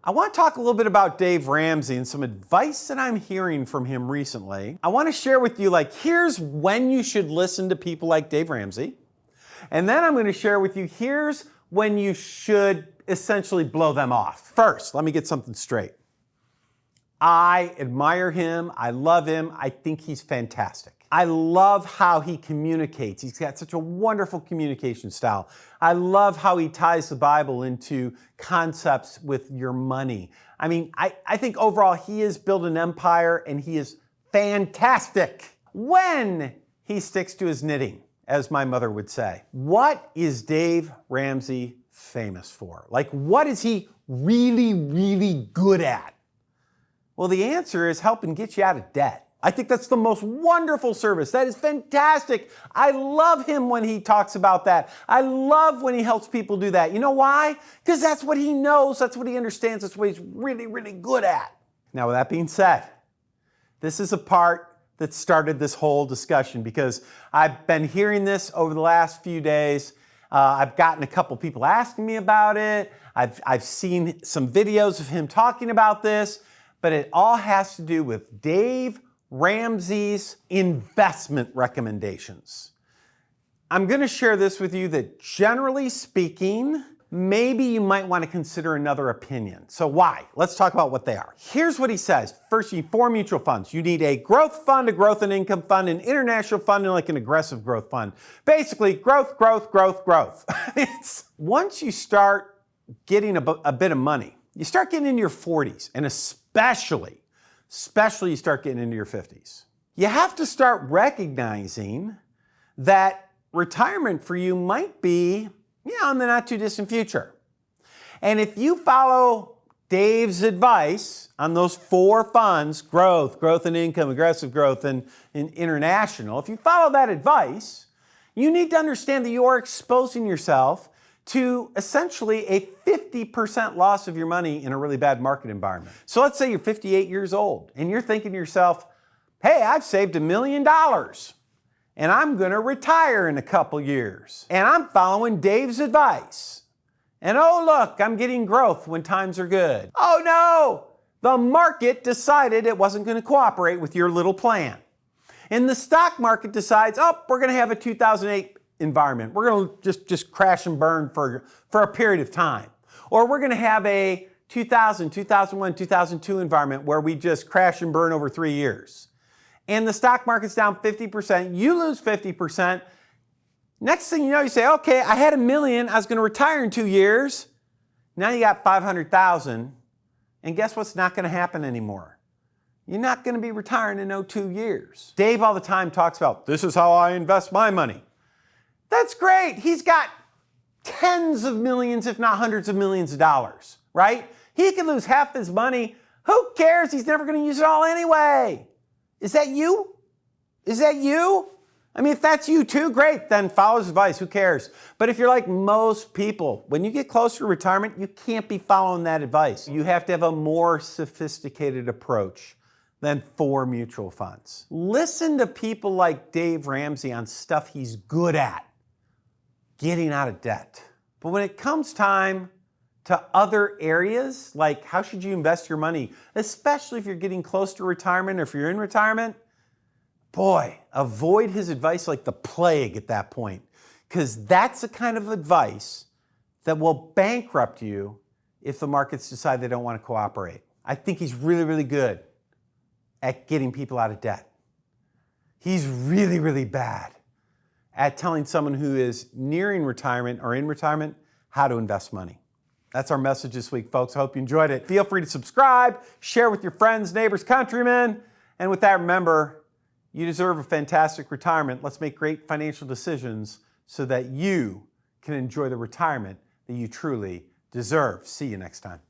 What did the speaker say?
I want to talk a little bit about Dave Ramsey and some advice that I'm hearing from him recently. I want to share with you, here's when you should listen to people like Dave Ramsey. And then I'm going to share with you, here's when you should essentially blow them off. First, let me get something straight. I admire him. I love him. I think he's fantastic. I love how he communicates. He's got such a wonderful communication style. I love how he ties the Bible into concepts with your money. I mean, I think overall he has built an empire and he is fantastic when he sticks to his knitting, as my mother would say. What is Dave Ramsey famous for? What is he really, really good at? Well, the answer is helping get you out of debt. I think that's the most wonderful service. That is fantastic. I love him when he talks about that. I love when he helps people do that. You know why? Because that's what he knows, that's what he understands, that's what he's really, really good at. Now, with that being said, this is a part that started this whole discussion because I've been hearing this over the last few days. I've gotten a couple people asking me about it. I've seen some videos of him talking about this, but it all has to do with Dave Ramsey's investment recommendations. I'm going to share this with you that generally speaking, maybe you might want to consider another opinion. So why? Let's talk about what they are. Here's what he says. First, you need 4 mutual funds. You need a growth fund, a growth and income fund, an international fund, and an aggressive growth fund. Basically, growth, growth, growth, growth. Once you start getting a bit of money, you start getting into your 40s, and especially you start getting into your 50s. You have to start recognizing that retirement for you might be, in the not too distant future. And if you follow Dave's advice on those 4 funds, growth, growth and income, aggressive growth, and international, if you follow that advice, you need to understand that you are exposing yourself to essentially a 50% loss of your money in a really bad market environment. So let's say you're 58 years old and you're thinking to yourself, hey, I've saved $1 million and I'm gonna retire in a couple years. And I'm following Dave's advice. And oh look, I'm getting growth when times are good. Oh no, the market decided it wasn't gonna cooperate with your little plan. And the stock market decides, we're gonna have a 2008 environment. We're going to just crash and burn for a period of time. Or we're going to have a 2000, 2001, 2002 environment where we just crash and burn over 3 years. And the stock market's down 50%. You lose 50%. Next thing you know, you say, okay, I had $1 million. I was going to retire in 2 years. Now you got 500,000. And guess what's not going to happen anymore? You're not going to be retiring in 2 years. Dave all the time talks about, this is how I invest my money. That's great. He's got tens of millions, if not hundreds of millions of dollars, right? He could lose half his money. Who cares? He's never going to use it all anyway. Is that you? Is that you? I mean, if that's you too, great. Then follow his advice. Who cares? But if you're like most people, when you get closer to retirement, you can't be following that advice. You have to have a more sophisticated approach than 4 mutual funds. Listen to people like Dave Ramsey on stuff he's good at. Getting out of debt. But when it comes time to other areas, like how should you invest your money, especially if you're getting close to retirement or if you're in retirement, boy, avoid his advice like the plague at that point, because that's the kind of advice that will bankrupt you if the markets decide they don't want to cooperate. I think he's really, really good at getting people out of debt. He's really, really bad at telling someone who is nearing retirement or in retirement how to invest money. That's our message this week, folks. I hope you enjoyed it. Feel free to subscribe, share with your friends, neighbors, countrymen. And with that, remember, you deserve a fantastic retirement. Let's make great financial decisions so that you can enjoy the retirement that you truly deserve. See you next time.